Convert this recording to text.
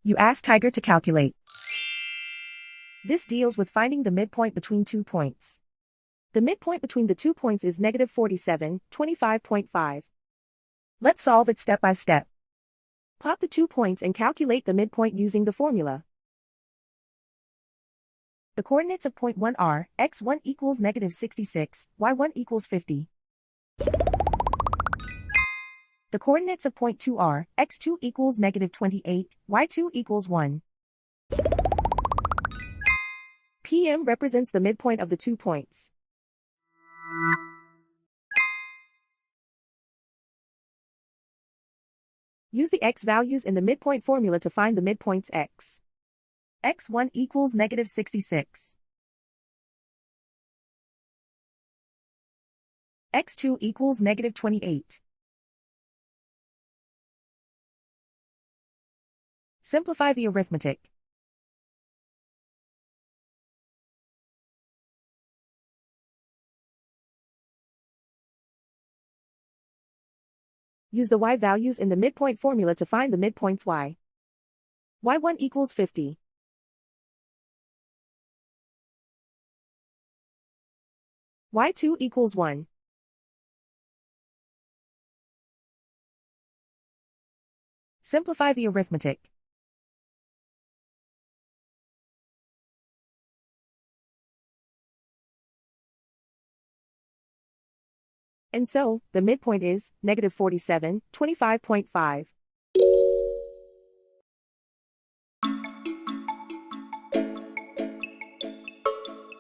You ask Tiger to calculate. This deals with finding the midpoint between 2 points. The midpoint between the 2 points is negative 47, 25.5. Let's solve it step by step. Plot the 2 points and calculate the midpoint using the formula. The coordinates of point 1 are, x1 equals negative 66, y1 equals 50. The coordinates of point 2 are, x2 equals negative 28, y2 equals 1. PM represents the midpoint of the 2 points. Use the x values in the midpoint formula to find the midpoints x. x1 equals negative 66. x2 equals negative 28. Simplify the arithmetic. Use the y values in the midpoint formula to find the midpoints y. y1 equals 50. y2 equals 1. Simplify the arithmetic. And so, the midpoint is negative 47, 25.5.